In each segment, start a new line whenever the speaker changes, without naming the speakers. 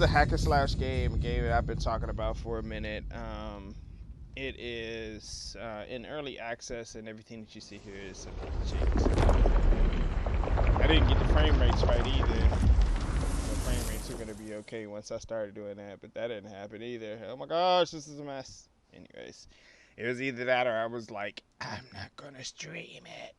a hack and slash game, a game that I've been talking about for a minute. It is in early access, and everything that you see here is subject to change. I didn't get the frame rates right either. The frame rates are gonna be okay once I started doing that, but that didn't happen either. Oh my gosh, this is a mess. Anyways, it was either that or I was like, I'm not gonna stream it.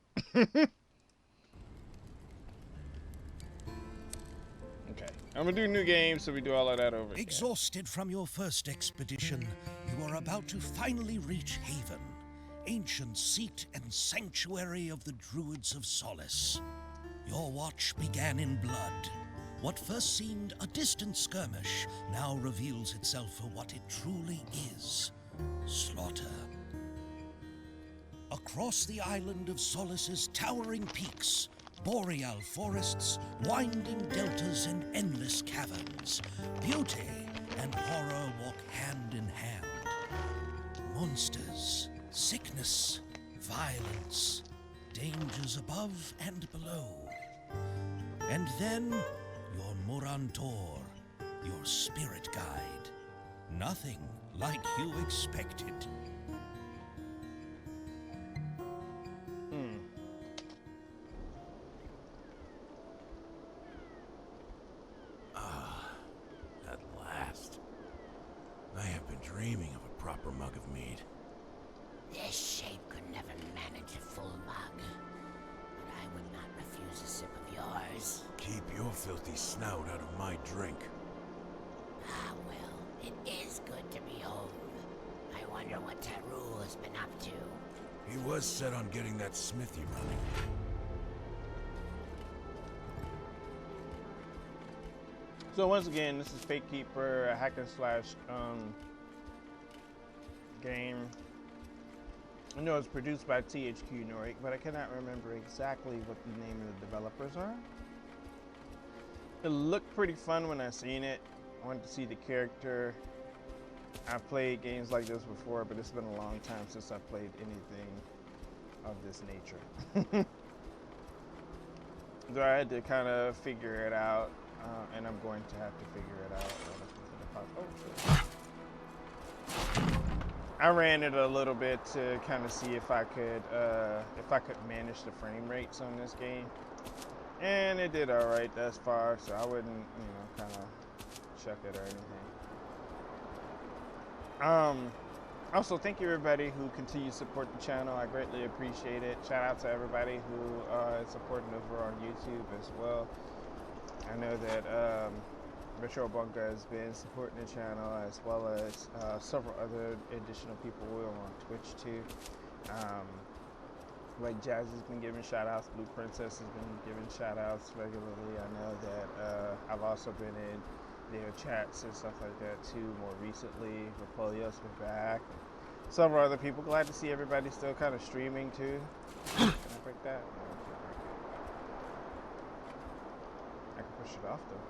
Okay, I'm gonna do new games, so we do all of that over again.
Exhausted from your first expedition, you are about to finally reach Haven, ancient seat and sanctuary of the Druids of Solace. Your watch began in blood. What first seemed a distant skirmish now reveals itself for what it truly is: slaughter. Across the island of Solace's towering peaks, boreal forests, winding deltas, and endless caverns, beauty and horror walk hand in hand. Monsters, sickness, violence, dangers above and below. And then, your Morantor, your spirit guide. Nothing like you expected.
At last. I have been dreaming of a proper mug of mead.
This shape could never manage a full mug, but I would not refuse a sip of yours.
Keep your filthy snout out of my drink.
Ah, well, it is good to be home. I wonder what Tarul has been up to.
He was set on getting that smithy running.
So once again, this is Fate Keeper, a hack and slash game. I know it's produced by THQ Nordic, but I cannot remember exactly what the name of the developers are. It looked pretty fun when I seen it. I wanted to see the character. I've played games like this before, but it's been a long time since I played anything of this nature. So I had to kind of figure it out. And I'm going to have to figure it out. I ran it a little bit to kind of see if I could manage the frame rates on this game, and it did all right thus far. So I wouldn't, kind of check it or anything. Also, thank you everybody who continues to support the channel. I greatly appreciate it. Shout out to everybody who is supporting over on YouTube as well. I know that Retro Bunker has been supporting the channel, as well as several other additional people who are on Twitch too. Like Jazz has been giving shout outs, Blue Princess has been giving shout outs regularly. I know that I've also been in their chats and stuff like that too more recently. Rapolio's been back. Several other people. Glad to see everybody still kind of streaming too. Can I break that? I can push it off though.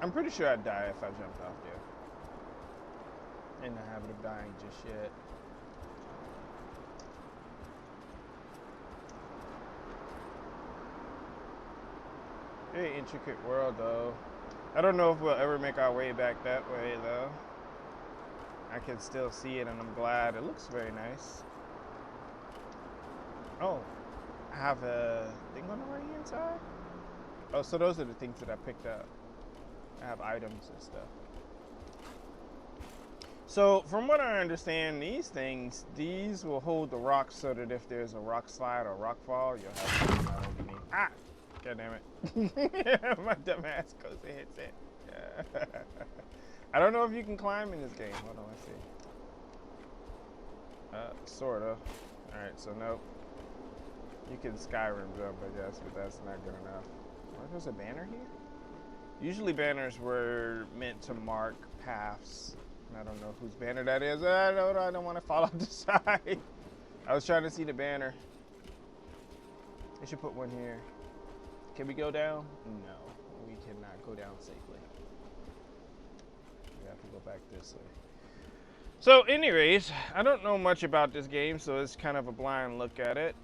I'm pretty sure I'd die if I jumped off there. In the habit of dying just yet. Very intricate world though. I don't know if we'll ever make our way back that way though. I can still see it and I'm glad. It looks very nice. Oh. I have a thing on the right hand side. Oh, so those are the things that I picked up. I have items and stuff. So from what I understand, these will hold the rocks so that if there's a rock slide or rock fall, you'll have to not only me. Ah! God damn it. My dumb ass goes and hits it. Yeah. I don't know if you can climb in this game. Hold on, let's see. Sort of. Alright, so nope. You can Skyrim jump, I guess, but that's not good enough. Oh, there's a banner here? Usually banners were meant to mark paths. And I don't know whose banner that is. I don't want to fall off the side. I was trying to see the banner. They should put one here. Can we go down? No, we cannot go down safely. We have to go back this way. So anyways, I don't know much about this game, so it's kind of a blind look at it.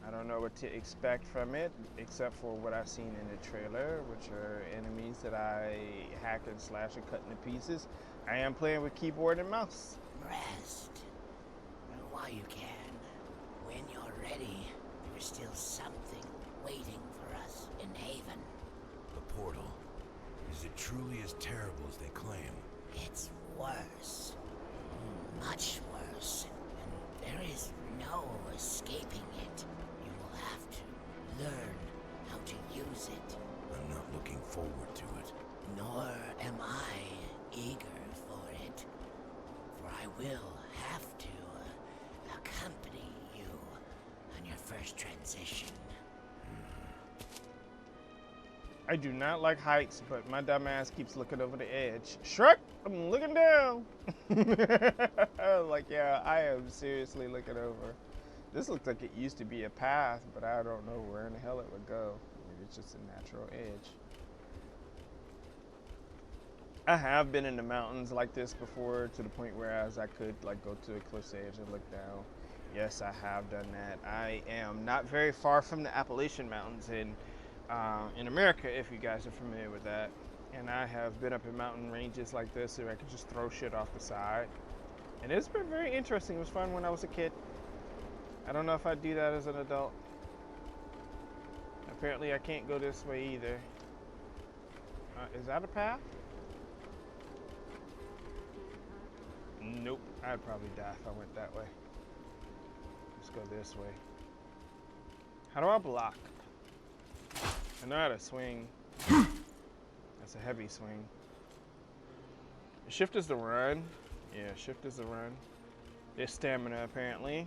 I don't know what to expect from it, except for what I've seen in the trailer, which are enemies that I hack and slash and cut into pieces. I am playing with keyboard and mouse.
Rest. While you can. When you're ready, there's still something waiting for us in Haven.
The portal. Is it truly as terrible as they claim?
It's worse. Much worse. And there is no escaping it. You will have to learn how to use it.
I'm not looking forward to it.
Nor am I eager for it. For I will have to accompany you on your first transition.
I do not like heights, but my dumb ass keeps looking over the edge. Shrek, I'm looking down. Like, yeah, I am seriously looking over. This looks like it used to be a path, but I don't know where in the hell it would go. Maybe it's just a natural edge. I have been in the mountains like this before, to the point where I could like go to a cliff's edge and look down. Yes, I have done that. I am not very far from the Appalachian Mountains in America, if you guys are familiar with that. And I have been up in mountain ranges like this where I could just throw shit off the side. And it's been very interesting. It was fun when I was a kid. I don't know if I'd do that as an adult. Apparently I can't go this way either. Is that a path? Nope. I'd probably die if I went that way. Let's go this way. How do I block? I know how to swing. That's a heavy swing. Shift is the run. Yeah, shift is the run. There's stamina apparently.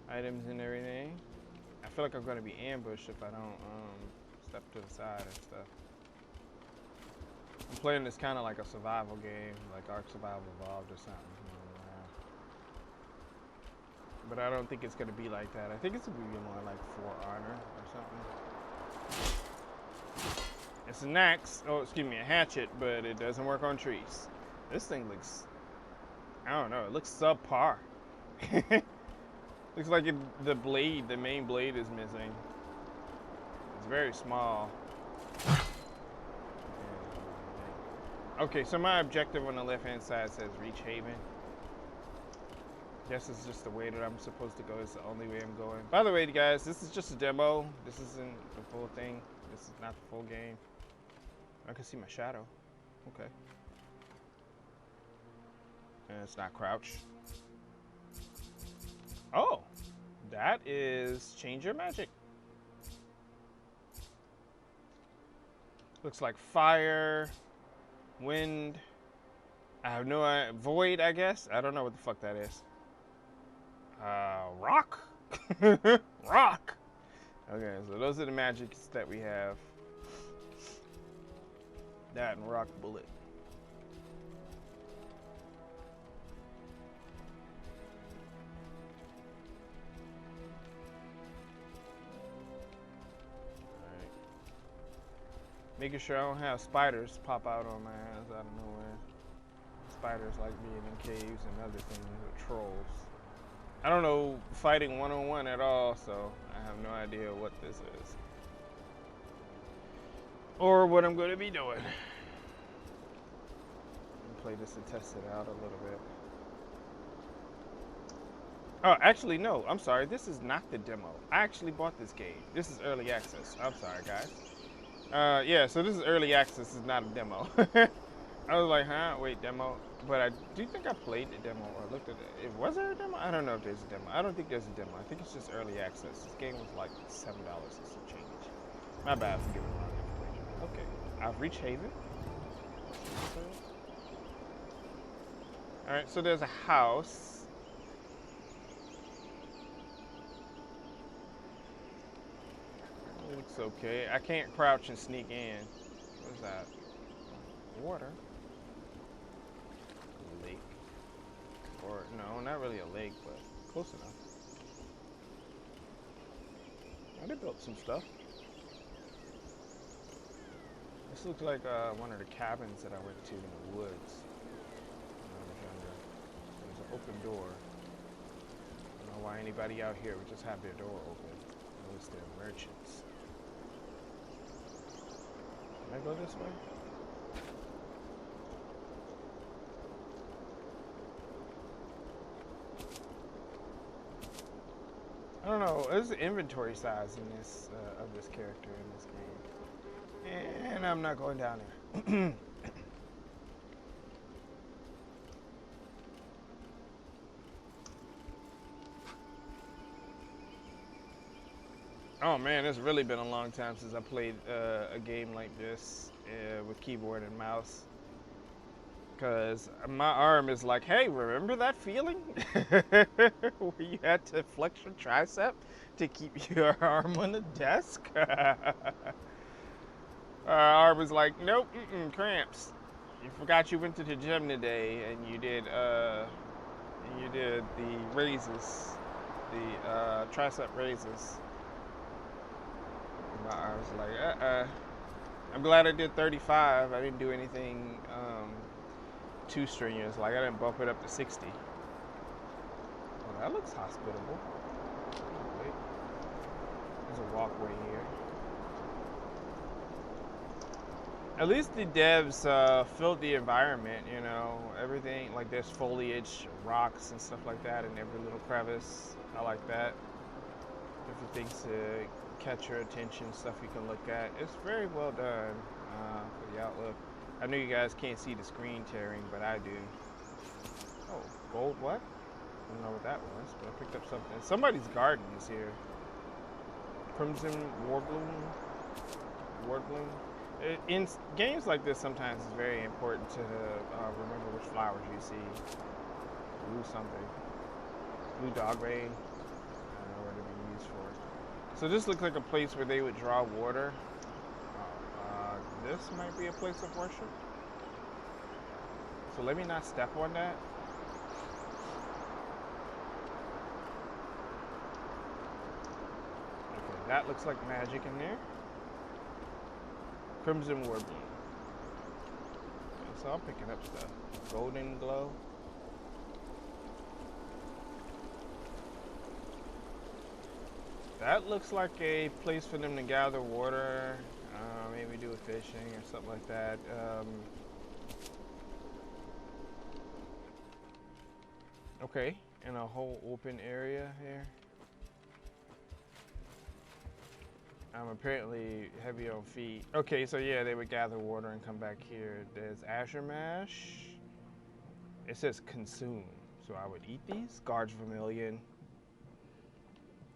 Items and everything. I feel like I'm gonna be ambushed if I don't step to the side and stuff. I'm playing this kind of like a survival game, like Ark Survival Evolved or something. But I don't think it's gonna be like that. I think it's gonna be more like For Honor or something. It's an axe, a hatchet, but it doesn't work on trees. This thing looks, I don't know, it looks subpar. Looks like the main blade is missing. It's very small. Okay, so my objective on the left-hand side says reach Haven. Guess it's just the way that I'm supposed to go. It's the only way I'm going. By the way, guys, this is just a demo. This isn't the full thing. This is not the full game. I can see my shadow. Okay. And it's not crouch. Oh, that is change your magic. Looks like fire, wind. I have no idea. Void, I guess. I don't know what the fuck that is. Rock? Rock. Okay, so those are the magics that we have. That and rock bullet. Alright. Making sure I don't have spiders pop out on my ass out of nowhere. Spiders like being in caves and other things, or trolls. I don't know fighting one-on-one at all, so I have no idea what this is. Or what I'm going to be doing. Play this and test it out a little bit. Oh, actually, no. I'm sorry. This is not the demo. I actually bought this game. This is early access. I'm sorry, guys. Yeah, so this is early access. This is not a demo. I was like, huh? Wait, demo? But I do think I played the demo or looked at it. Was there a demo? I don't know if there's a demo. I don't think there's a demo. I think it's just early access. This game was like $7 and some change. My bad for giving wrong information. Okay, I've reached Haven. All right, so there's a house. It looks okay. I can't crouch and sneak in. What is that? Water. Lake. Or, no, not really a lake, but close enough. Oh, they built some stuff. This looks like one of the cabins that I went to in the woods. There's an open door. I don't know why anybody out here would just have their door open. was the merchants. Can I go this way? I don't know. There's the inventory size in this of this character in this game, and I'm not going down there. Oh man, it's really been a long time since I played a game like this with keyboard and mouse. Because my arm is like, hey, remember that feeling? Where you had to flex your tricep to keep your arm on the desk? Our arm was like, nope, cramps. You forgot you went to the gym today and you did the raises, the tricep raises. My arm's like, I'm glad I did 35. I didn't do anything too strenuous. Like, I didn't bump it up to 60. Oh, that looks hospitable. Wait. There's a walkway here. At least the devs filled the environment, you know, everything. Like, there's foliage, rocks, and stuff like that in every little crevice. I like that. Different things to catch your attention, stuff you can look at. It's very well done for the outlook. I know you guys can't see the screen tearing, but I do. Oh, gold what? I don't know what that was, but I picked up something. Somebody's garden is here. Crimson Warbloom. In games like this, sometimes it's very important to remember which flowers you see. Blue something. Blue dog rain. I don't know what it'd be used for. So this looks like a place where they would draw water. This might be a place of worship. So let me not step on that. Okay, that looks like magic in there. Crimson Warbloom. Okay, so I'm picking up stuff. Golden glow. That looks like a place for them to gather water. Maybe do a fishing or something like that. Okay, and a whole open area here. I'm apparently heavy on feet. Okay, so yeah, they would gather water and come back here. There's Azure Mash. It says consume, so I would eat these. Guards Vermilion.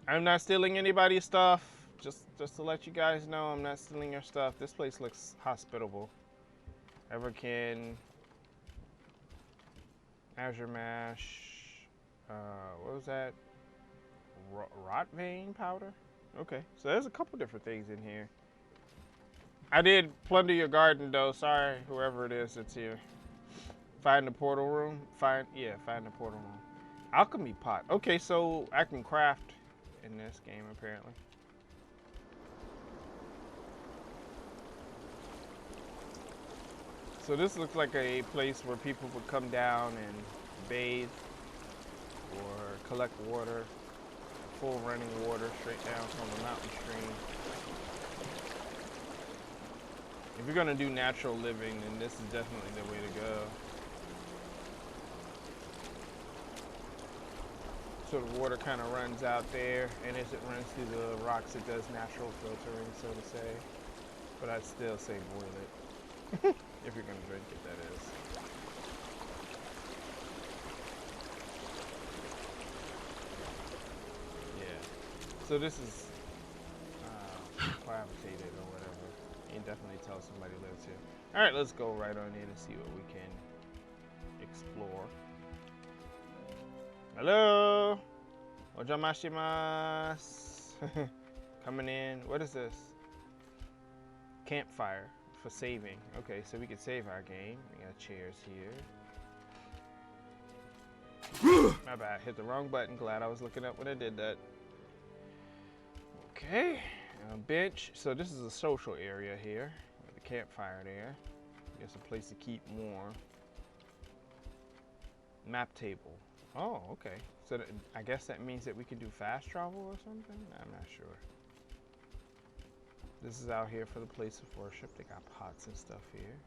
I'm not stealing anybody's stuff. Just to let you guys know, I'm not stealing your stuff. This place looks hospitable. Everkin. Azure Mash. What was that? Rot vein powder? Okay, so there's a couple different things in here. I did plunder your garden though. Sorry, whoever it is that's here. Find the portal room. Find the portal room. Alchemy pot. Okay, so I can craft in this game apparently. So this looks like a place where people would come down and bathe or collect water, full running water straight down from the mountain stream. If you're gonna do natural living, then this is definitely the way to go. So the water kind of runs out there, and as it runs through the rocks, it does natural filtering, so to say. But I'd still say boil it. If you're gonna drink it, that is. Yeah. So this is cohabitated or whatever. You can definitely tell somebody lives here. All right, let's go right on in and see what we can explore. Hello. Ojamashimasu. Coming in. What is this? Campfire for saving. Okay, so we can save our game. We got chairs here. My bad. Hit the wrong button. Glad I was looking up when I did that. Okay. Bench. So this is a social area here. With the campfire there. It's a place to keep warm. Map table. Oh, okay. So I guess that means that we can do fast travel or something? I'm not sure. This is out here for the place of worship. They got pots and stuff here.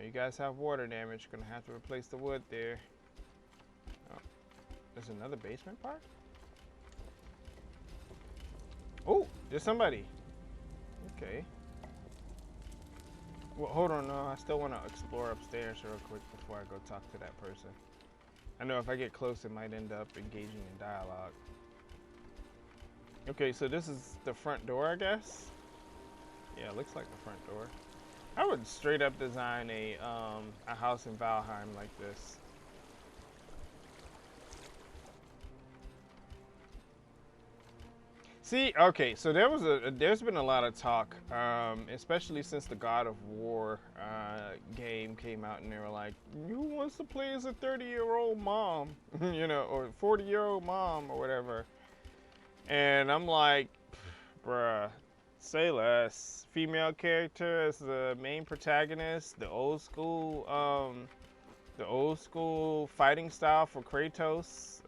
You guys have water damage. Gonna have to replace the wood there. Oh, there's another basement part? Oh, there's somebody. Okay. Well, hold on. No, I still want to explore upstairs real quick before I go talk to that person. I know if I get close, it might end up engaging in dialogue. Okay, so this is the front door, I guess? Yeah, it looks like the front door. I would straight up design a house in Valheim like this. See, okay, so there's been a lot of talk, especially since the God of War game came out, and they were like, who wants to play as a 30-year-old mom, you know, or 40-year-old mom or whatever. And I'm like, bruh, say less. Female character as the main protagonist, the old school fighting style for Kratos,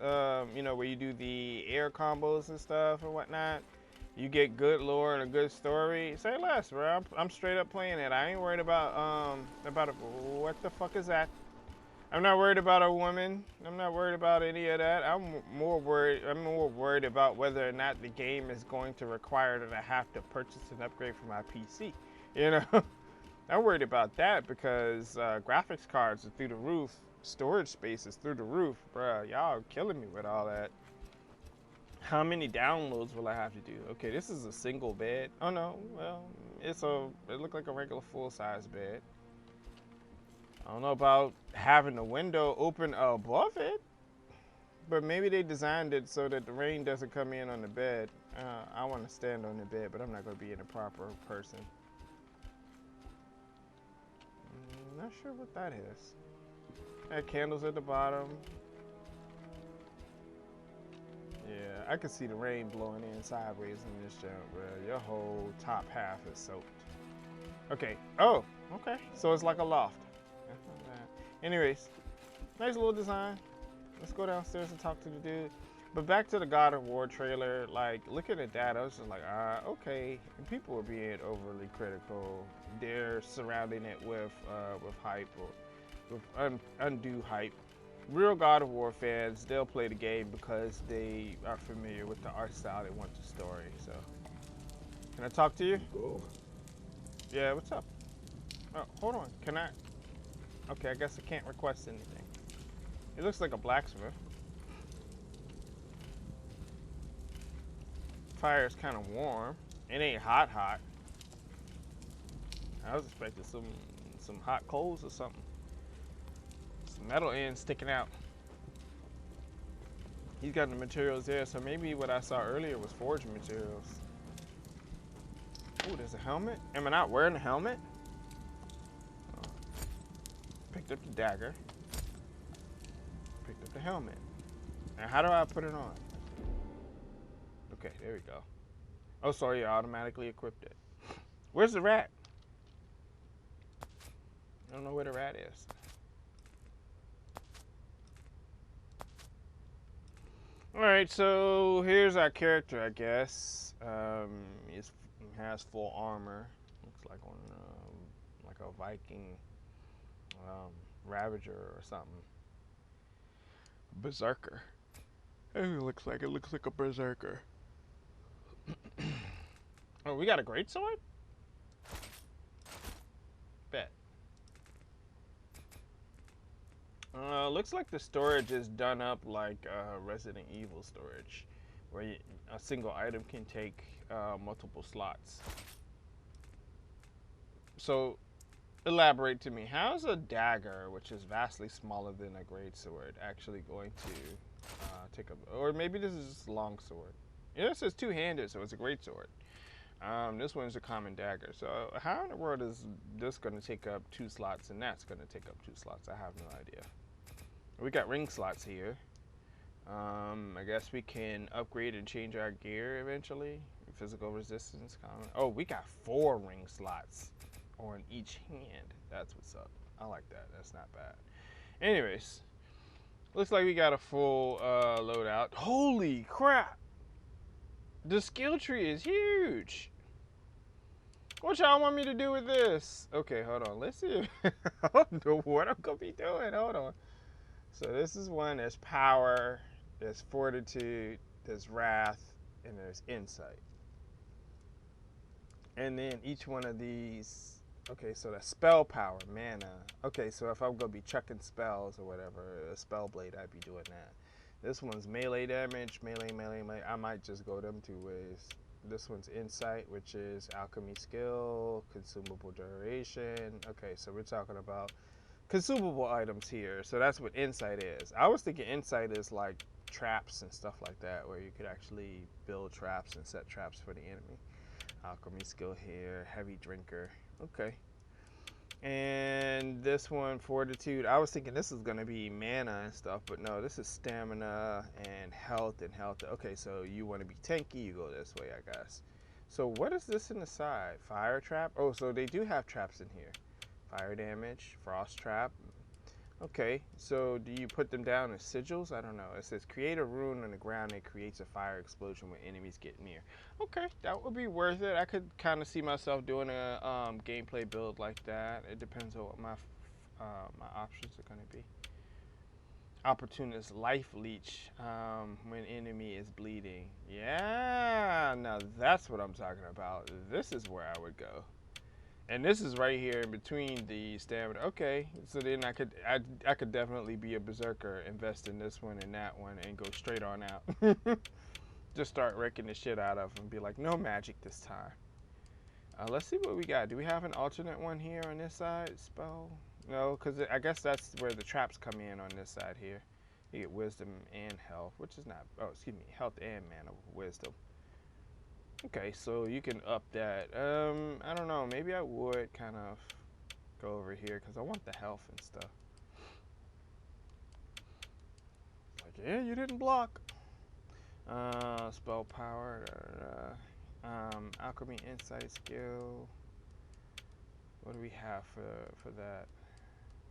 you know, where you do the air combos and stuff and whatnot. You get good lore and a good story. Say less, bro. I'm straight up playing it. I ain't worried about what the fuck is that? I'm not worried about a woman. I'm not worried about any of that. I'm more worried about whether or not the game is going to require that I have to purchase an upgrade for my PC. You know, I'm worried about that because graphics cards are through the roof, storage space is through the roof, bruh. Y'all are killing me with all that. How many downloads will I have to do? Okay, this is a single bed. Oh no, well, it looked like a regular full-size bed. I don't know about having the window open above it, but maybe they designed it so that the rain doesn't come in on the bed. I want to stand on the bed, but I'm not going to be in a proper person. Not sure what that is. Had candles at the bottom. Yeah, I can see the rain blowing in sideways in this jump, bro. Your whole top half is soaked. Okay. Oh, okay. So it's like a loft. Anyways, nice little design. Let's go downstairs and talk to the dude. But back to the God of War trailer, like looking at that, I was just like, okay. And people are being overly critical. They're surrounding it with hype or with undue hype. Real God of War fans, they'll play the game because they are familiar with the art style. They want the story. So, can I talk to you?
Cool.
Yeah, what's up? Oh, hold on. Can I? Okay, I guess I can't request anything. It looks like a blacksmith. Fire's kind of warm. It ain't hot. I was expecting some hot coals or something. Some metal ends sticking out. He's got the materials there, so maybe what I saw earlier was forged materials. Oh, there's a helmet. Am I not wearing a helmet? Picked up the dagger. Picked up the helmet. Now, how do I put it on? Okay, there we go. Oh, sorry, I automatically equipped it. Where's the rat? I don't know where the rat is. Alright, so here's our character, I guess. He has full armor. Looks like one, like a Viking Ravager or something. Berserker. It looks like a berserker. Oh, we got a greatsword? Bet. Looks like the storage is done up like Resident Evil storage, where a single item can take multiple slots. So, elaborate to me, how is a dagger, which is vastly smaller than a greatsword, actually going to take up, or maybe this is just a long sword. Yeah, it says two-handed, so it's a greatsword. This one's a common dagger. So how in the world is this going to take up 2 slots and that's going to take up 2 slots? I have no idea. We got ring slots here. I guess we can upgrade and change our gear eventually. Physical resistance. Common. Oh, we got 4 ring slots on each hand. That's what's up. I like that. That's not bad. Anyways, looks like we got a full loadout. Holy crap! The skill tree is huge. What y'all want me to do with this? Okay, hold on. Let's see. I don't know what I'm gonna be doing. Hold on. So this is one. There's power. There's fortitude. There's wrath, and there's insight. And then each one of these. Okay, so that's spell power, mana. Okay, so if I'm gonna be chucking spells or whatever, a spell blade, I'd be doing that. This one's melee damage, melee. I might just go them two ways. This one's insight, which is alchemy skill, consumable duration. Okay, so we're talking about consumable items here. So that's what insight is. I was thinking insight is like traps and stuff like that, where you could actually build traps and set traps for the enemy. Alchemy skill here, heavy drinker. Okay. And this one, fortitude. I was thinking this is gonna be mana and stuff, but no, this is stamina and health and health. Okay, so you want to be tanky, you go this way, I guess. So what is this in the side? Fire trap? Oh, so they do have traps in here. Fire damage, frost trap. Okay, so do you put them down as sigils? I don't know. It says create a rune on the ground that creates a fire explosion when enemies get near. Okay, that would be worth it. I could kind of see myself doing a gameplay build like that. It depends on what my options are going to be. Opportunist life leech when enemy is bleeding. Yeah, now that's what I'm talking about. This is where I would go. And this is right here in between the stamina. Okay, so then I could definitely be a berserker, invest in this one and that one, and go straight on out. Just start wrecking the shit out of them. Be like, no magic this time. Let's see what we got. Do we have an alternate one here on this side? Spell? No, because I guess that's where the traps come in on this side here. You get wisdom and health, which is not. Oh, excuse me, health and mana wisdom. Okay, so you can up that. I don't know. Maybe I would kind of go over here because I want the health and stuff. Like, yeah, you didn't block. Spell power. Alchemy insight skill. What do we have for that?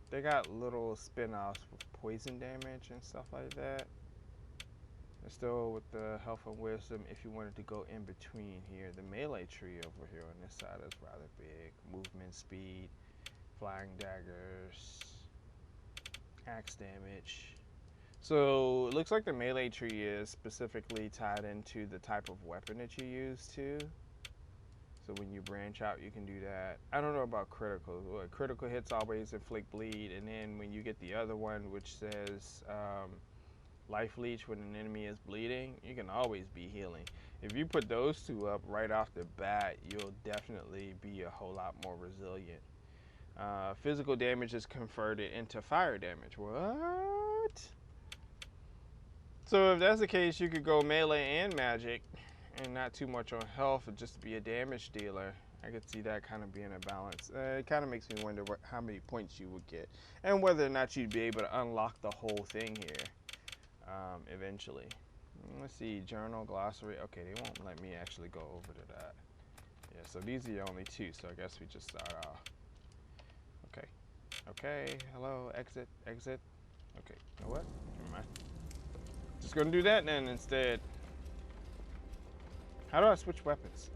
They got little spin-offs with poison damage and stuff like that. Still with the health and wisdom, if you wanted to go in between here, the melee tree over here on this side is rather big. Movement speed, flying daggers, axe damage. So it looks like the melee tree is specifically tied into the type of weapon that you use too. So when you branch out, you can do that. I don't know about critical. Critical hits always inflict bleed, and then when you get the other one, which says life leech when an enemy is bleeding, you can always be healing. If you put those two up right off the bat, you'll definitely be a whole lot more resilient. Physical damage is converted into fire damage. What? So if that's the case, you could go melee and magic and not too much on health, and just be a damage dealer. I could see that kind of being a balance. It kind of makes me wonder how many points you would get and whether or not you'd be able to unlock the whole thing here. Eventually. Let's see, journal, glossary. Okay, they won't let me actually go over to that. Yeah, so these are the only two, so I guess we just start off. Okay. Okay, hello, exit. Okay, you know what? Never mind. Just gonna do that then instead. How do I switch weapons?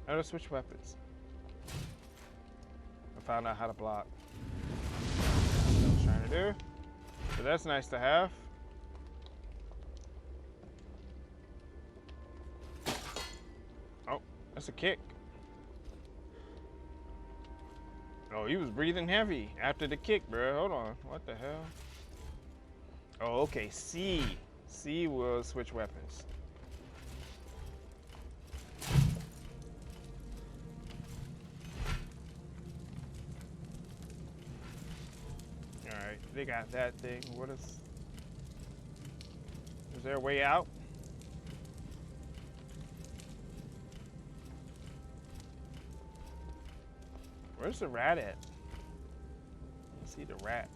I found out how to block. That's what I was trying to do. So that's nice to have. Oh, that's a kick. Oh, he was breathing heavy after the kick, bro. Hold on. What the hell? Oh, okay. C will switch weapons. Alright, they got that thing. What is there a way out? Where's the rat at? Let's see the rat.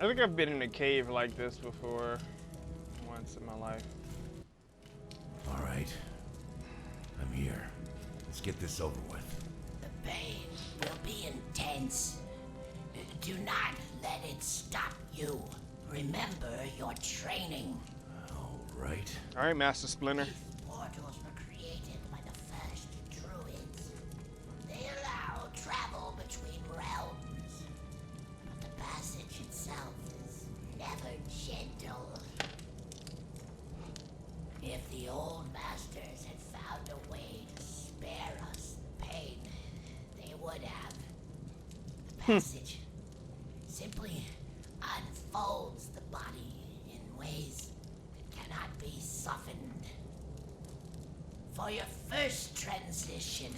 I think I've been in a cave like this before, once in my life.
All right, I'm here. Let's get this over with.
The pain will be intense. Do not let it stop you. Remember your training.
All right.
All right, Master Splinter.
These portals were created by the first druids. They allow travel between realms, but the passage itself is never gentle. If the old masters had found a way to spare us the pain, they would have. The passage simply unfolds the body in ways that cannot be softened. For your first transition,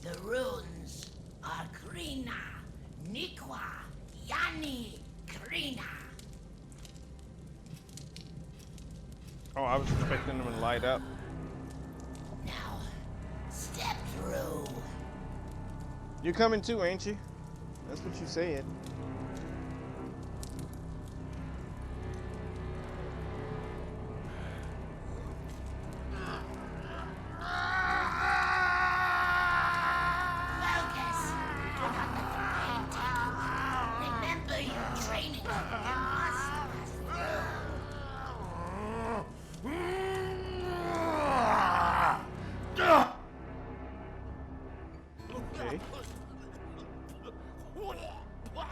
the runes are Krina, Nikwa, Yani, Krina.
Oh, I was expecting them to light up.
Now, step through.
You coming too, ain't you? That's what you said.
Focus. Do not let the pain take you. Remember your training. You must pass
Okay.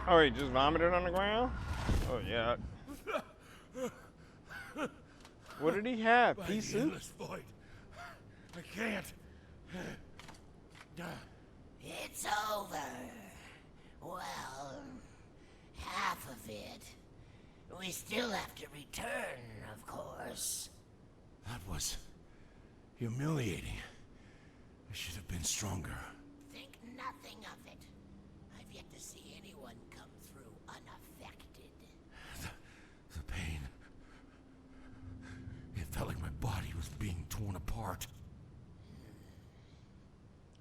Oh, he just vomited on the ground? Oh, yeah. What did he have? Pea soup?
Endless void. I can't.
It's over. Well, half of it. We still have to return, of course.
That was humiliating. I should have been stronger.
Think nothing of it. I've yet to see anyone come through unaffected.
The pain. It felt like my body was being torn apart.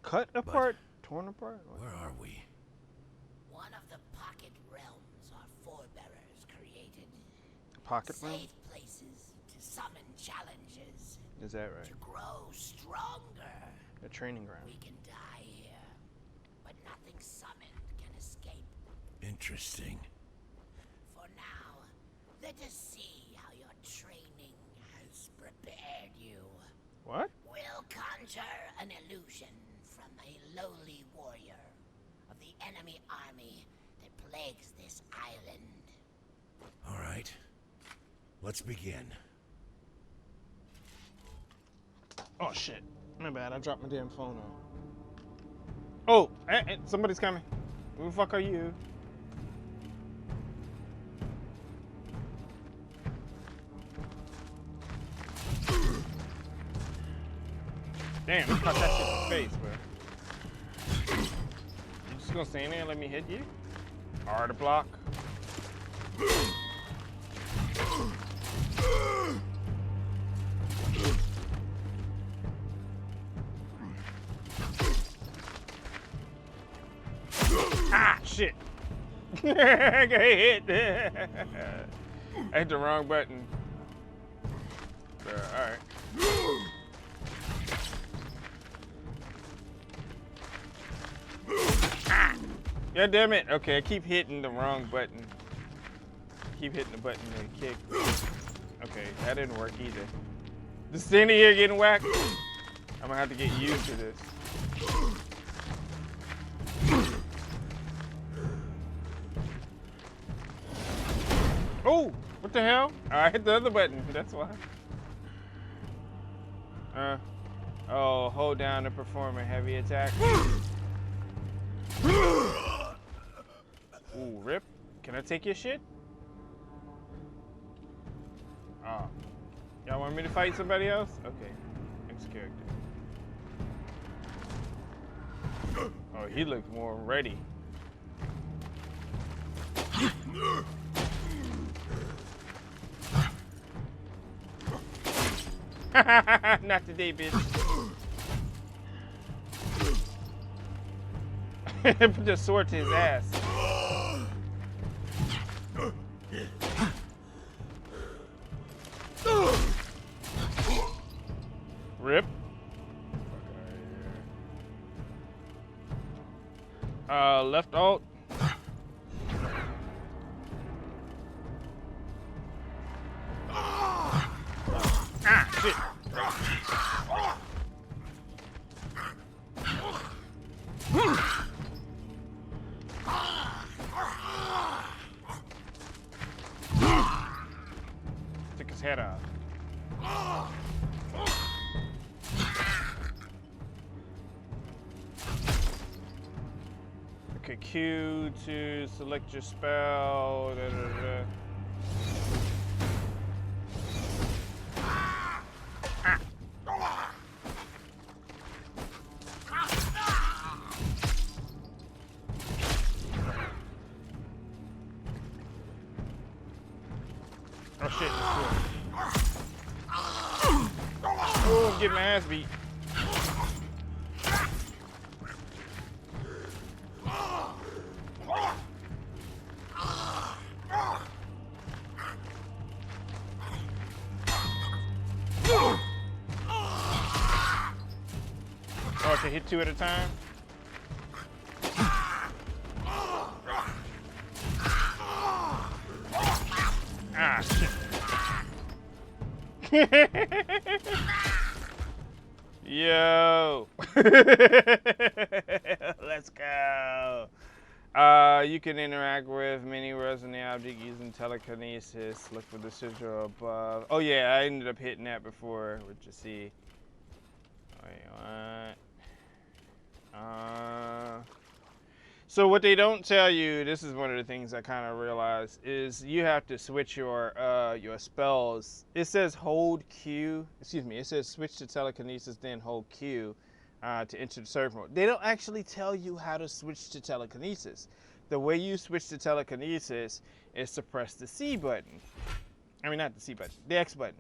Cut apart? Torn apart? What?
Where are we?
One of the pocket realms our forebearers created.
Pocket realm?
Safe places to summon challenges.
Is that
To
right?
grow stronger.
A training ground.
We can die here, but nothing summoned can escape.
Interesting.
For now, let us see how your training has prepared you.
What?
We'll conjure an illusion from a lowly warrior of the enemy army that plagues this island.
All right. Let's begin.
Oh, shit. My bad. I dropped my damn phone on. Oh, somebody's coming. Who the fuck are you? Damn, you caught that shit in the face, bro. You just gonna stand there and let me hit you? R to block. Ah, shit. I got hit. I hit the wrong button. Alright. Ah! God damn it. Okay, I keep hitting the wrong button. Keep hitting the button to kick. Okay, that didn't work either. Just standing here getting whacked. I'm gonna have to get used to this. Oh, what the hell? I hit the other button, that's why. Oh, hold down to perform a heavy attack. Ooh, rip. Can I take your shit? Oh. Y'all want me to fight somebody else? Okay. Next character. Oh, he looks more ready. Not today, bitch. Put the sword to his ass. Rip. Left alt. shit. Took his head off. Okay, Q to select your spell. Da, da, da. Oh shit, that's cool. Oh, I'm getting my ass beat. Oh, to hit two at a time? Ah, shit. Yo. Let's go. You can interact with many worlds in the object using telekinesis. Look for the sigil above. Oh yeah, I ended up hitting that before. What you see? Wait, what? So what they don't tell you, this is one of the things I kind of realized, is you have to switch your spells. It says hold Q, excuse me, it says switch to telekinesis, then hold Q to enter the surf mode. They don't actually tell you how to switch to telekinesis. The way you switch to telekinesis is to press the C button. I mean, not the C button, the X button.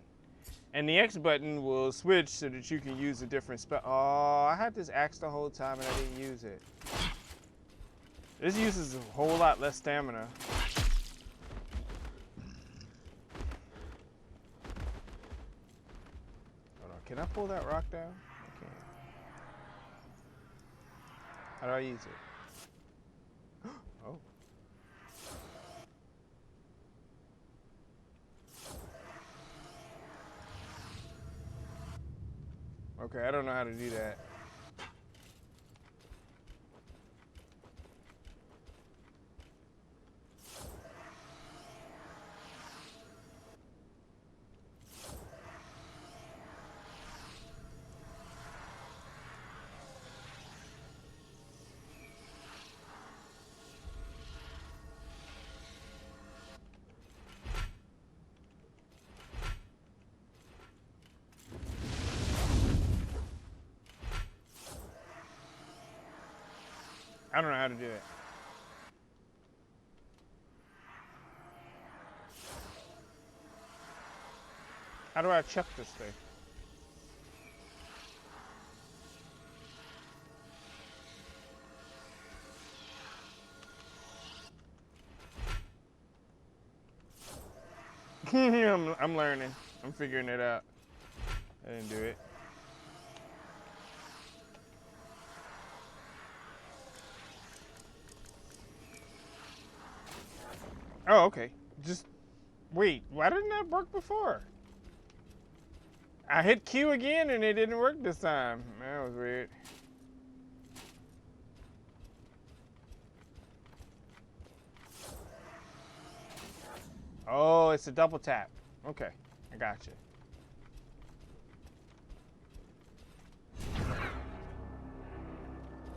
And the X button will switch so that you can use a different spell. Oh, I had this axe the whole time and I didn't use it. This uses a whole lot less stamina. Hold on, can I pull that rock down? I can't. How do I use it? Oh. Okay, I don't know how to do that. I don't know how to do it. How do I chuck this thing? I'm learning. I'm figuring it out. I didn't do it. Oh, okay. Just wait. Why didn't that work before? I hit Q again and it didn't work this time. That was weird. Oh, it's a double tap. Okay, I got you.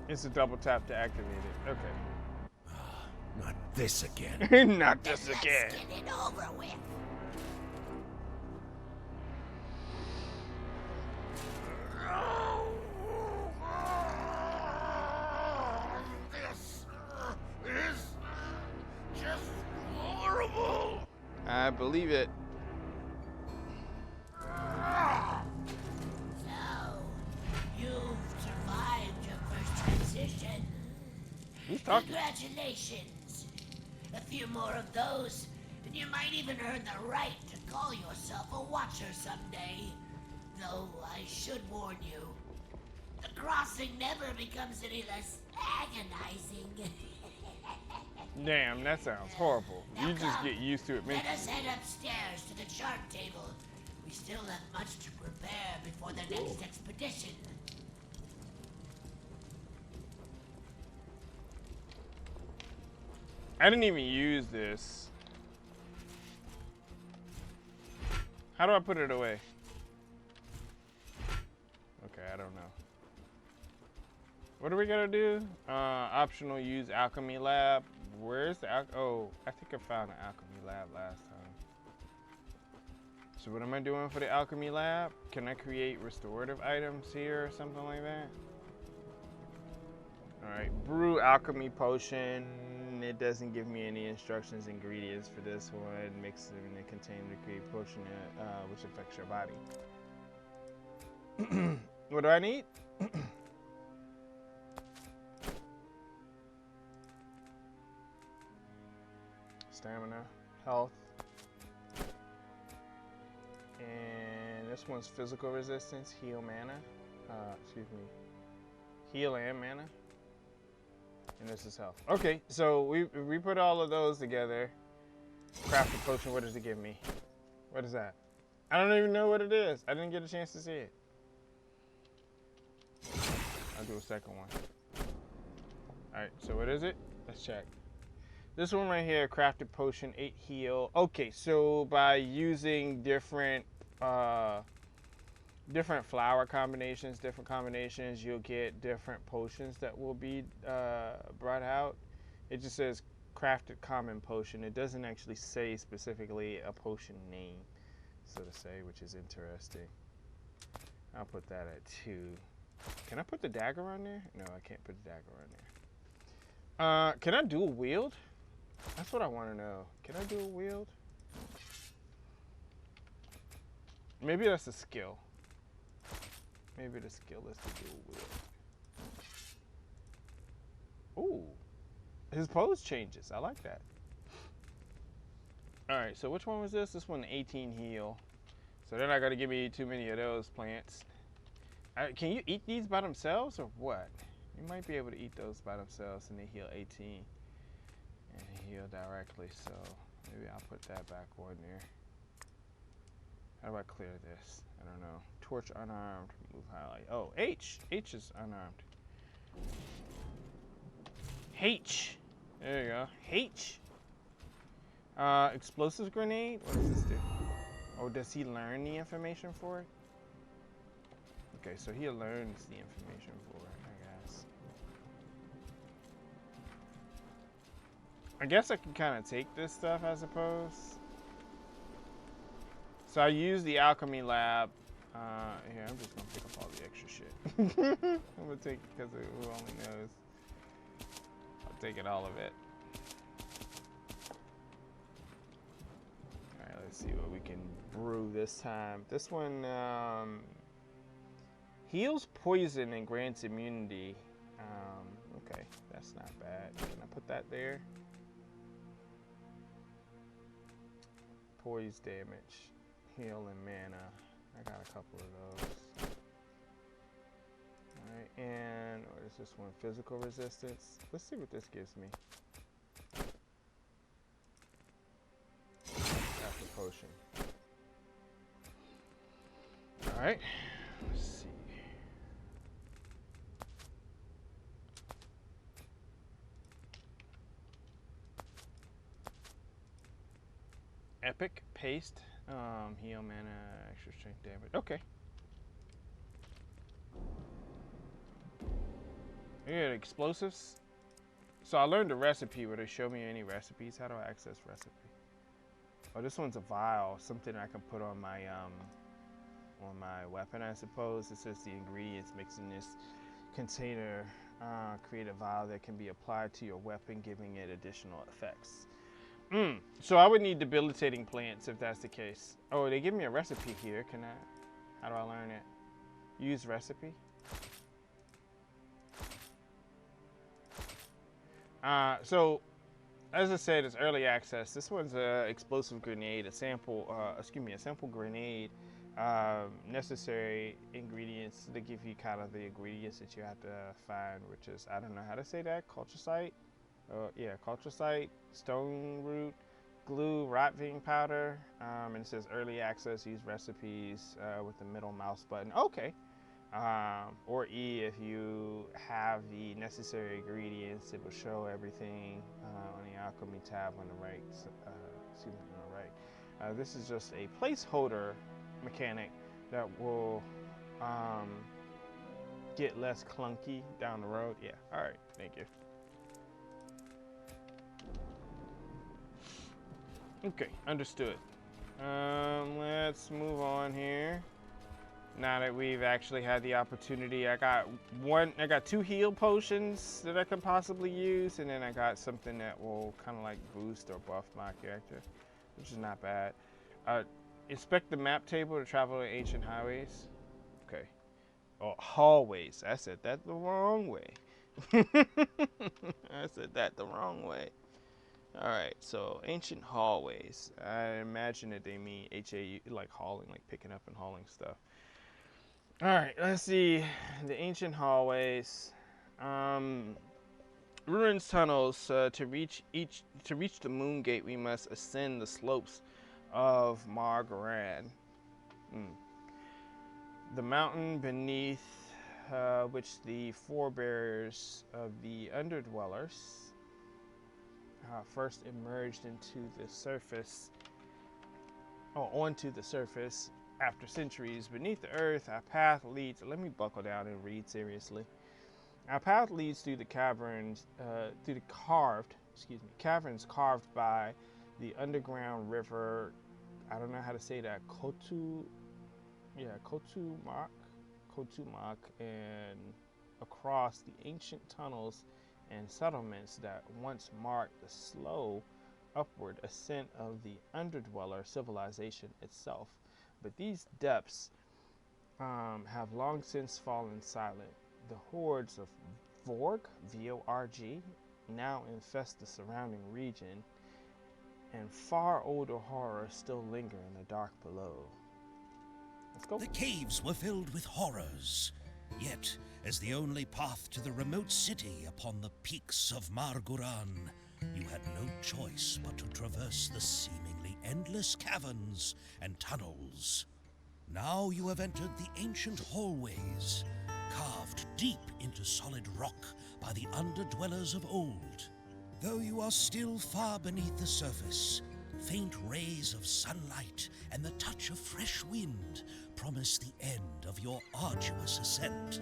It's a double tap to activate it. Okay.
Not this again.
Not this again.
Let's get it over with.
This is just horrible.
I believe it.
So, you've survived your first transition.
Who's talking?
Congratulations. A few more of those, and you might even earn the right to call yourself a Watcher someday. Though I should warn you, the crossing never becomes any less agonizing.
Damn, that sounds horrible.
Now
You just
come,
get used to it
Let
mentally.
us head upstairs to the chart table. We still have much to prepare before the next expedition.
I didn't even use this. How do I put it away? Okay, I don't know. What are we gonna do? Optional use alchemy lab. Where's the oh, I think I found an alchemy lab last time. So what am I doing for the alchemy lab? Can I create restorative items here or something like that? All right, brew alchemy potion. It doesn't give me any instructions, ingredients for this one. Mix them in a container to create potion, which affects your body. What do I need? Stamina, health, and this one's physical resistance, heal mana. Excuse me, heal and mana. And this is health. Okay, so we put all of those together. Craft a potion. What does it give me? What is that? I don't even know what it is. I didn't get a chance to see it. I'll do a second one. All right, so what is it? Let's check. This one right here, crafted potion, 8 heal. Okay, so by using different flower combinations, you'll get different potions that will be brought out. It just says crafted common potion. It doesn't actually say specifically a potion name, so to say, which is interesting. I'll put that at 2. Can I put the dagger on there? No, I can't put the dagger on there. Can I dual wield? That's what I want to know. Can I dual wield? Maybe that's a skill. Maybe the skill is to dual wield. Ooh. His pose changes. I like that. Alright, so which one was this? This one, 18 heal. So they're not going to give me too many of those plants. Can you eat these by themselves or what? You might be able to eat those by themselves and they heal 18. And heal directly, so maybe I'll put that back on there. How do I clear this? I don't know. Torch unarmed, move highlight. Oh, H. H is unarmed. H. There you go. H. Explosives grenade? What does this do? Oh, does he learn the information for it? Okay, so he learns the information for it, I guess. I guess I can kind of take this stuff, I suppose. So I use the alchemy lab. Here, I'm just gonna pick up all the extra shit. I'm gonna take it because who only knows. I'll take it, all of it. All right, let's see what we can brew this time. This one heals poison and grants immunity. Okay, that's not bad. Can I put that there? Poise damage, heal and mana. I got a couple of those. Alright, and what is this one? Physical resistance. Let's see what this gives me. That's a potion. Alright, let's see. Epic paste, heal mana, extra strength damage. Okay. Yeah, explosives. So I learned the recipe. Would it show me any recipes? How do I access recipe? Oh, this one's a vial, something I can put on my weapon, I suppose. It says the ingredients mixed in this container create a vial that can be applied to your weapon, giving it additional effects. So I would need debilitating plants if that's the case. Oh, they give me a recipe here. How do I learn it? Use recipe. So as I said, it's early access. This one's a explosive grenade, a sample grenade. Necessary ingredients to give you kind of the ingredients that you have to find, which is, I don't know how to say that, colchicite. Yeah, colchicite, stone root, glue Rotving powder, and it says early access. Use recipes with the middle mouse button. Okay. Or E if you have the necessary ingredients. It will show everything on the alchemy tab on the right. Excuse me, on the right. This is just a placeholder mechanic that will get less clunky down the road. Yeah. All right. Thank you. Okay, understood. Let's move on here. Now that we've actually had the opportunity, I got 2 heal potions that I can possibly use, and then I got something that will kind of like boost or buff my character, which is not bad. Inspect the map table to travel to ancient highways. Okay. Oh, hallways. I said that the wrong way. I said that the wrong way. All right, so ancient hallways. I imagine that they mean HAU, like hauling, like picking up and hauling stuff. All right, let's see the ancient hallways. Ruins tunnels. To reach the moon gate, we must ascend the slopes of Margaran. The mountain beneath which the forebears of the underdwellers first emerged onto the surface after centuries. Beneath the earth, our path leads. Let me buckle down and read seriously. Our path leads through the caverns, caverns carved by the underground river. I don't know how to say that. Kotumak, and across the ancient tunnels and settlements that once marked the slow upward ascent of the underdweller civilization itself. But these depths have long since fallen silent. The hordes of Vorg, V-O-R-G, now infest the surrounding region, and far older horrors still linger in the dark below. Let's go.
The caves were filled with horrors. Yet, as the only path to the remote city upon the peaks of Marguran, you had no choice but to traverse the seemingly endless caverns and tunnels. Now you have entered the ancient hallways, carved deep into solid rock by the underdwellers of old. Though you are still far beneath the surface, faint rays of sunlight and the touch of fresh wind promise the end of your arduous ascent.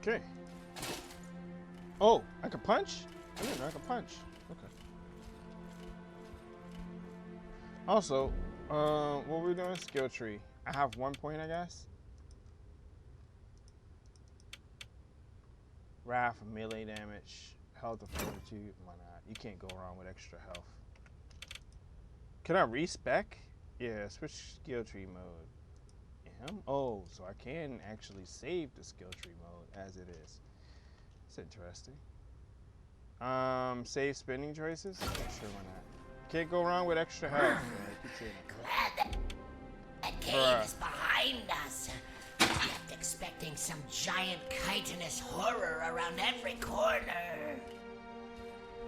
Okay. Oh, I can punch? I didn't know I could punch. Okay. Also, what we're doing, skill tree. I have 1 point, I guess. Wrath, melee damage, health of fortitude. Why not? You can't go wrong with extra health. Can I respec? Yeah, switch skill tree mode. Oh, so I can actually save the skill tree mode as it is. It's interesting. Save spending choices? Yeah, sure, why not? Can't go wrong with extra health.
Glad that cave is behind us. I kept expecting some giant chitinous horror around every corner.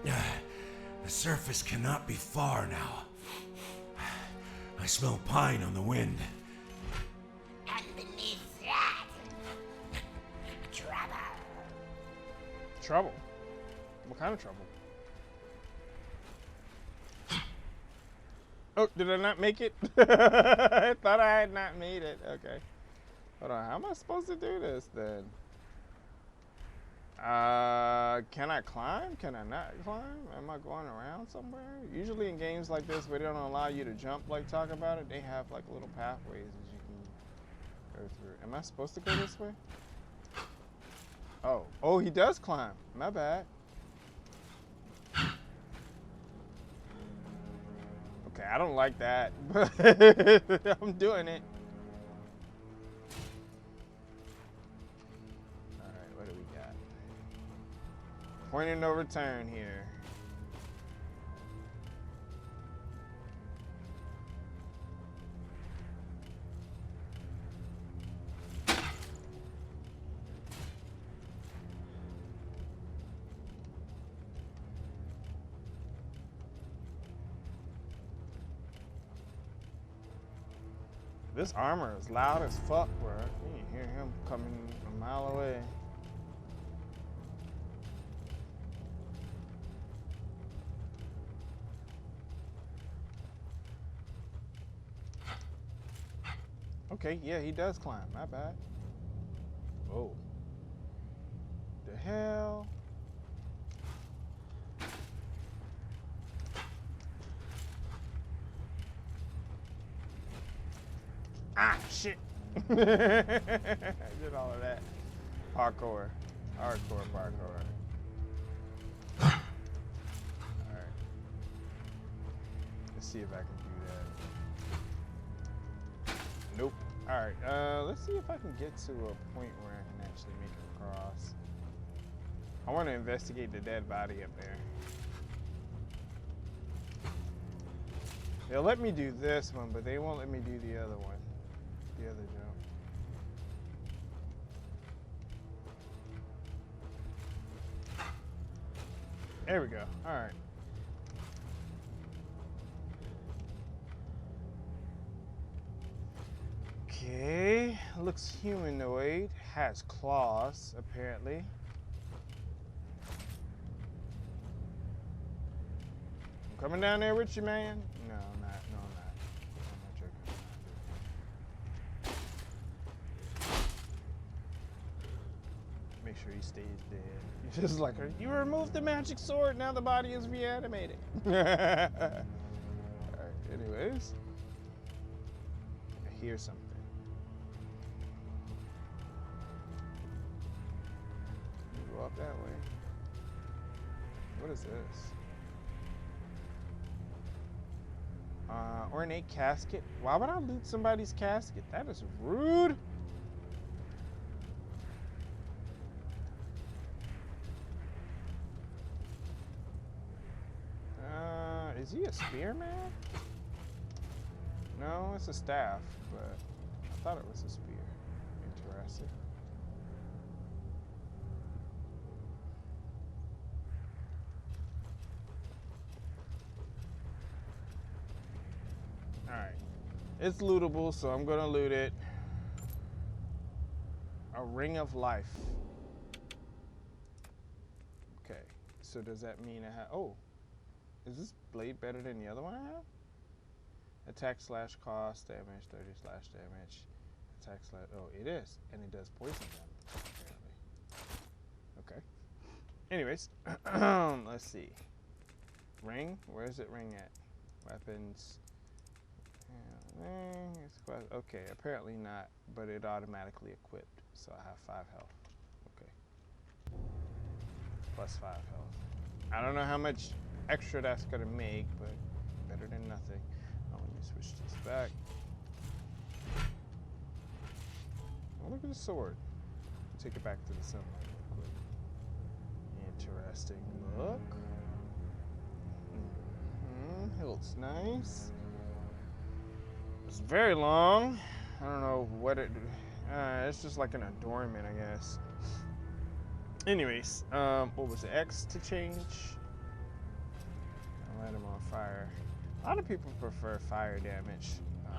The surface cannot be far now. I smell pine on the wind.
And beneath that, trouble.
Trouble? What kind of trouble? Oh, did I not make it? I thought I had not made it. Okay. Hold on. How am I supposed to do this then? Can I climb? Can I not climb? Am I going around somewhere? Usually in games like this where they don't allow you to jump, like talk about it, they have like little pathways that you can go through. Am I supposed to go this way? Oh, he does climb. My bad. Okay, I don't like that, but I'm doing it. All right, what do we got? Point of no return here. This armor is loud as fuck, bro. You can hear him coming a mile away. Okay, yeah, he does climb. My bad. Oh. The hell? Ah, shit. I did all of that. Parkour. Hardcore parkour. Alright. Let's see if I can do that. Nope. Alright, let's see if I can get to a point where I can actually make it across. I want to investigate the dead body up there. They'll let me do this one, but they won't let me do the other one. The other jump. There we go. All right. Okay. Looks humanoid. Has claws, apparently. I'm coming down there with you, man. No, I'm not. No, I'm not. I'm not joking. Make sure he stays dead. He's just like, you removed the magic sword, now the body is reanimated. Alright, anyways. I hear something. Go up that way. What is this? Ornate casket. Why would I loot somebody's casket? That is rude. Is he a spearman? No, it's a staff, but I thought it was a spear. Interesting. Alright. It's lootable, so I'm gonna loot it. A ring of life. Okay, so does that mean I have... Oh. Is this blade better than the other one I have? Attack slash cost damage, 30 slash damage. Attack slash, oh, it is. And it does poison damage, apparently. Okay. Anyways, let's see. Ring? Where is it ring at? Weapons. Okay, apparently not, but it automatically equipped. So I have 5 health. Okay. Plus 5 health. I don't know how much extra that's gonna make, but better than nothing. Oh, let me switch this back. Oh, look at the sword. Take it back to the sunlight real quick. Interesting look. It looks nice. It's very long. I don't know what it. It's just like an adornment, I guess. Anyways, what was it? X to change? Light them on fire. A lot of people prefer fire damage. I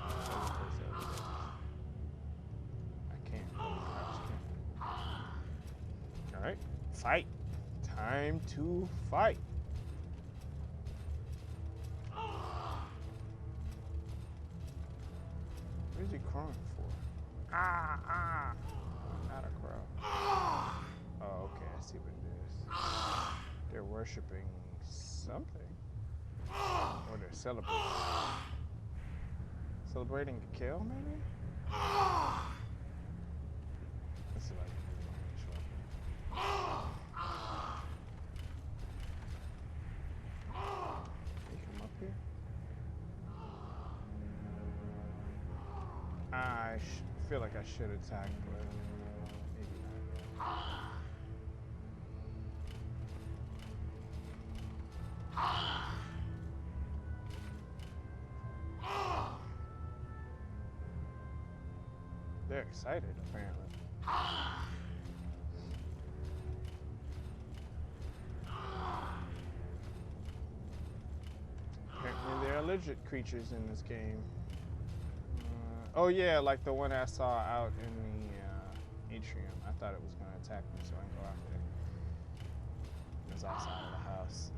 can't. Alright, fight. Time to fight. What is he crying for? Ah! Not a crow. Oh, okay, I see what it is. They're worshiping something. Or they're celebrating. Celebrating a kill, maybe? Let's see if I can do it on this weapon. Can you come up here? I feel like I should attack, but maybe not. They're excited, apparently. Apparently, there are legit creatures in this game. Oh yeah, like the one I saw out in the atrium. I thought it was gonna attack me, so I didn't go out there. It was outside of the house.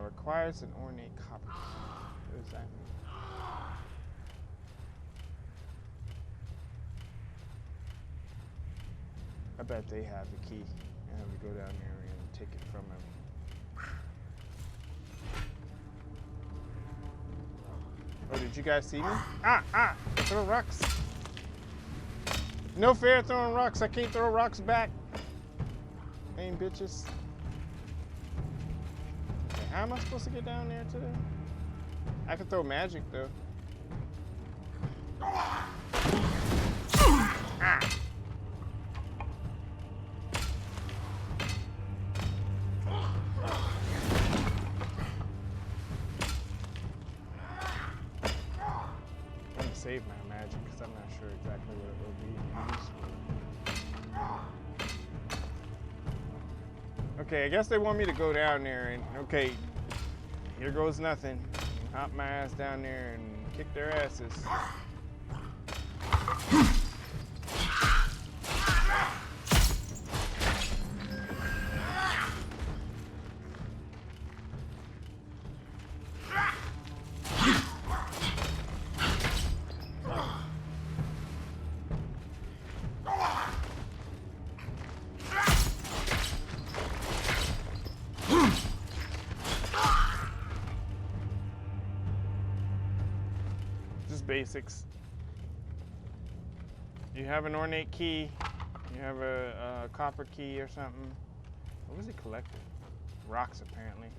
Requires an ornate copper. What does that mean? I bet they have the key. I have to go down there and take it from him. Oh, did you guys see me? Throw rocks. No fair throwing rocks. I can't throw rocks back. Ain't bitches. Okay, how am I supposed to get down there today? I can throw magic though. Ah. I'm gonna save my magic because I'm not sure exactly what it will be used for. Okay, I guess they want me to go down there and okay, here goes nothing. Hop my ass down there and kick their asses. Basics. You have an ornate key. You have a copper key or something. What was he collecting? Rocks, apparently.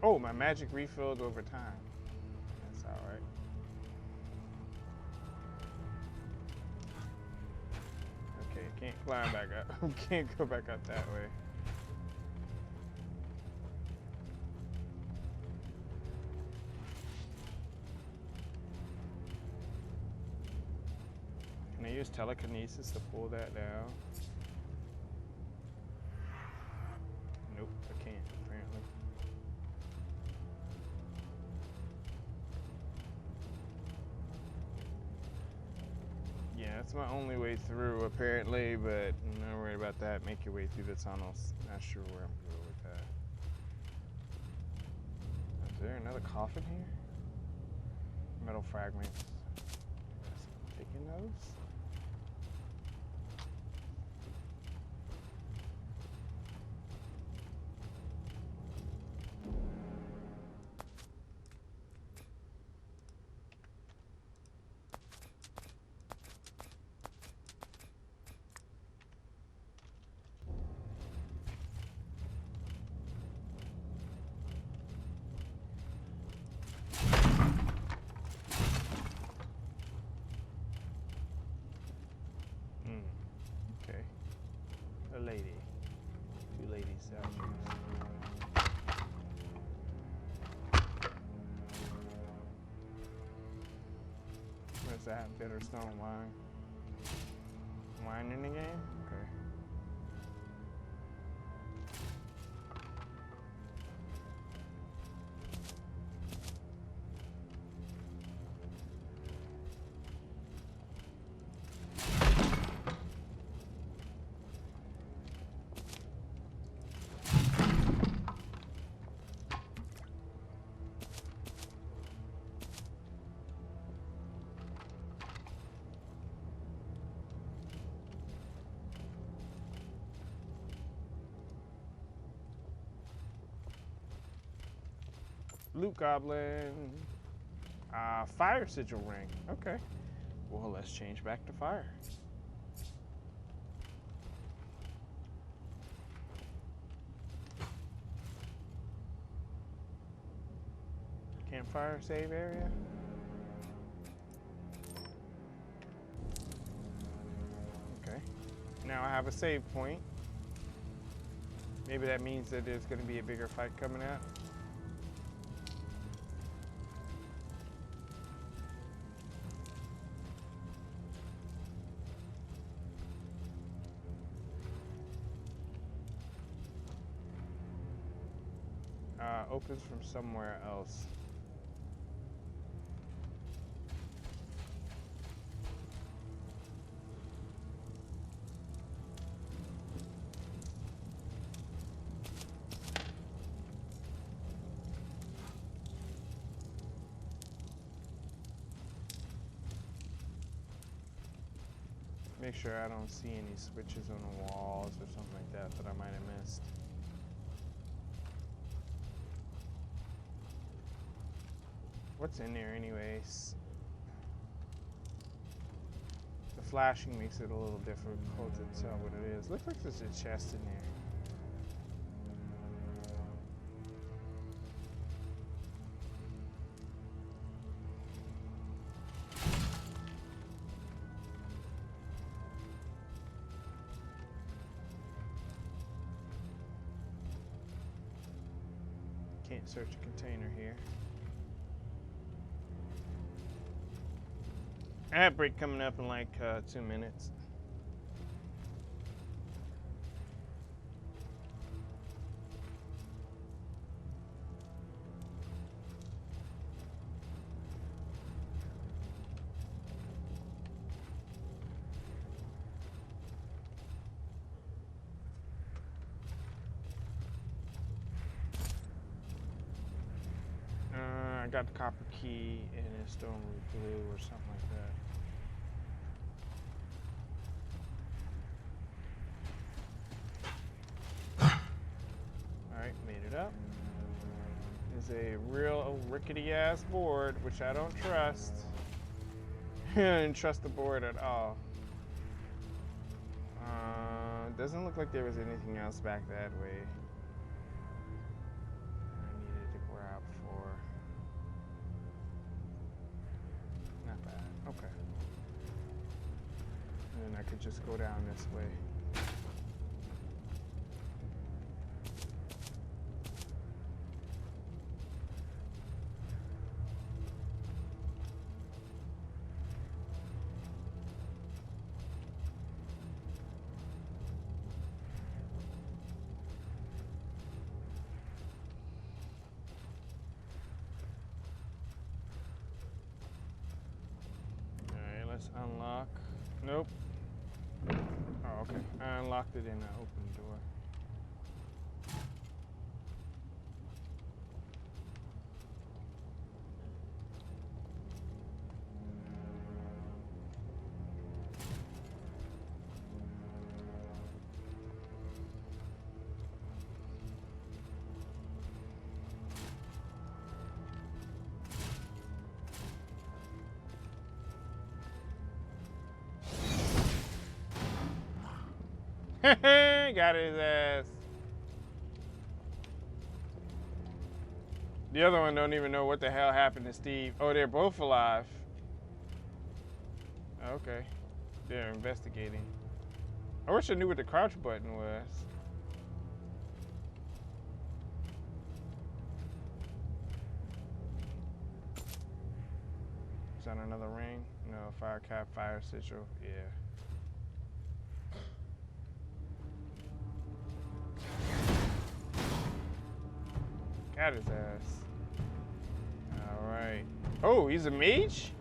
Oh, my magic refilled over time. That's all right. Can't climb back up. Can't go back up that way. Can I use telekinesis to pull that down? Nope, I can't, apparently. Yeah, that's my only way through, apparently, but I'm not worried about that. Make your way through the tunnels. Not sure where I'm going with that. Is there another coffin here? Metal fragments. Taking those? A lady. Two lady statues. What's that? Bitterstone wine. Wine in the game? Okay. Loot goblin. Fire sigil ring. Okay. Well, let's change back to fire. Campfire save area. Okay. Now I have a save point. Maybe that means that there's going to be a bigger fight coming out. Opens from somewhere else. Make sure I don't see any switches on the walls or something like that that I might have missed. What's in there anyways? The flashing makes it a little difficult to tell what it is. Looks like there's a chest in there. Can't search a container here. Ad break coming up in like 2 minutes. I got the copper key and it's stone glue or something like that. Alright, made it up. It's a real rickety ass board, which I don't trust. I didn't trust the board at all. Doesn't look like there was anything else back that way. I needed to grab for. Not bad. Okay. And then I could just go down this way. Let's unlock. Nope. Oh, okay. I unlocked it in the open door. Got his ass. The other one don't even know what the hell happened to Steve. Oh, they're both alive. Okay. They're investigating. I wish I knew what the crouch button was. Is that another ring? No, fire cap, fire sigil. Yeah. Got his ass. All right. Oh, he's a mage?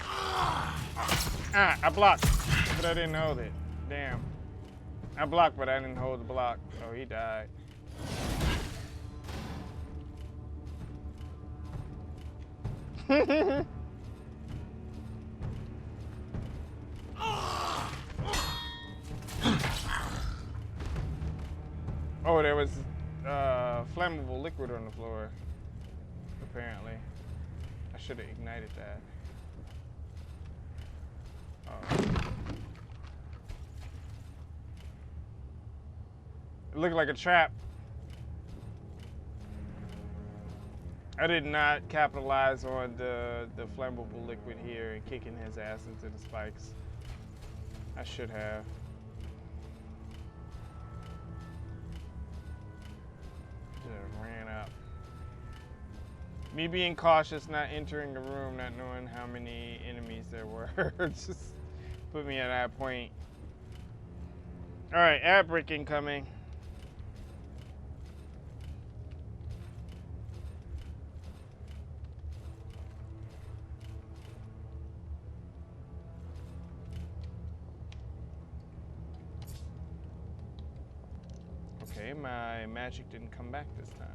Ah, I blocked, but I didn't hold it. Damn. I blocked, but I didn't hold the block. Oh, he died. Oh, there was flammable liquid on the floor, apparently. I should have ignited that. It looked like a trap. I did not capitalize on the flammable liquid here and kicking his ass into the spikes. I should have. Ran up. Me being cautious, not entering the room, not knowing how many enemies there were, just put me at that point. All right, ad break incoming. Okay, my magic didn't come back this time.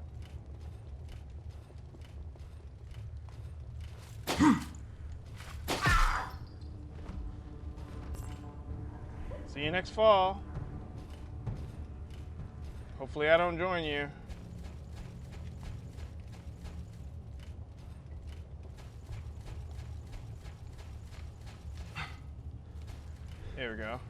See you next fall. Hopefully I don't join you. There we go.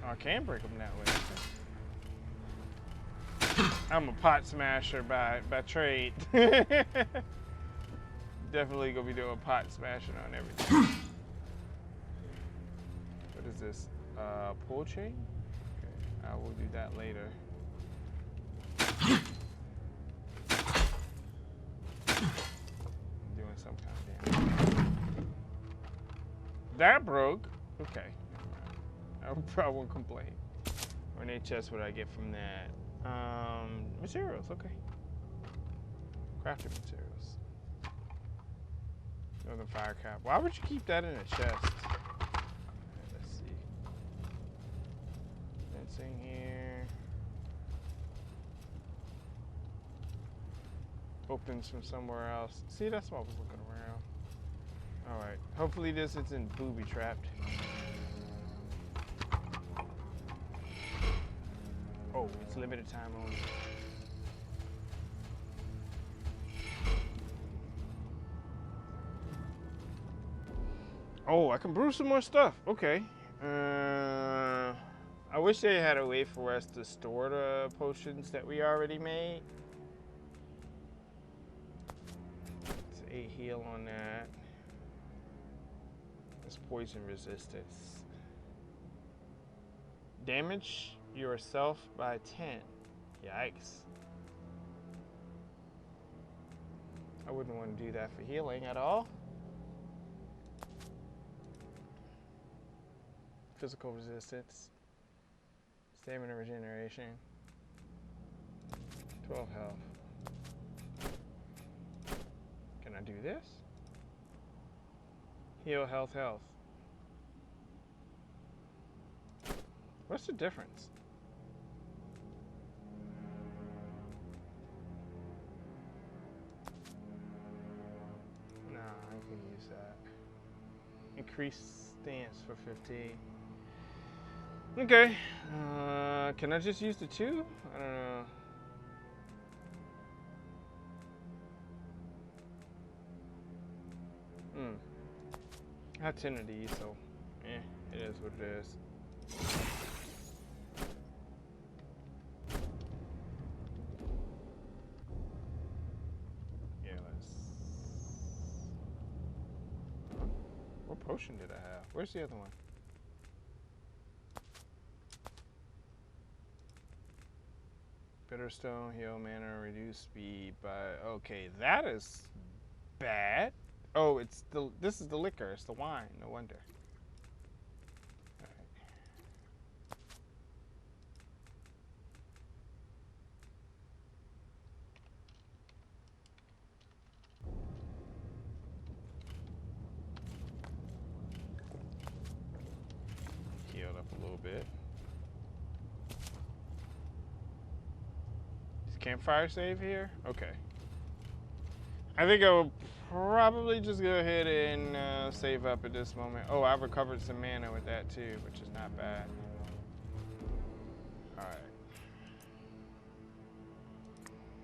Oh, I can break them that way. I'm a pot smasher by trade. Definitely gonna be doing pot smashing on everything. What is this? Pull chain? Okay, I will do that later. Doing some kind of damage. That broke. Okay. I won't complain. Ornate chest, what do I get from that? Materials, okay. Crafting materials. Northern fire cap. Why would you keep that in a chest? Right, let's see. Fencing here. Opens from somewhere else. See, that's why I was looking around. Alright. Hopefully this isn't booby trapped. Oh, it's limited time only. Oh, I can brew some more stuff. Okay. I wish they had a way for us to store the potions that we already made. It's 8 heal on that. It's poison resistance. Damage yourself by 10. Yikes. I wouldn't want to do that for healing at all. Physical resistance. Stamina regeneration. 12 health. Can I do this? Heal health. What's the difference? Nah, I can use that. Increase stance for 15. Okay. Can I just use the 2? I don't know. I had 10 of these, so it is what it is. Yeah, what potion did I have? Where's the other one? Bitterstone, heal mana, reduce speed by. Okay, that is bad. Oh, this is the liquor. It's the wine. No wonder. All right. Healed up a little bit. Is campfire save here? Okay. I think I will probably just go ahead and save up at this moment. Oh, I've recovered some mana with that too, which is not bad. All right.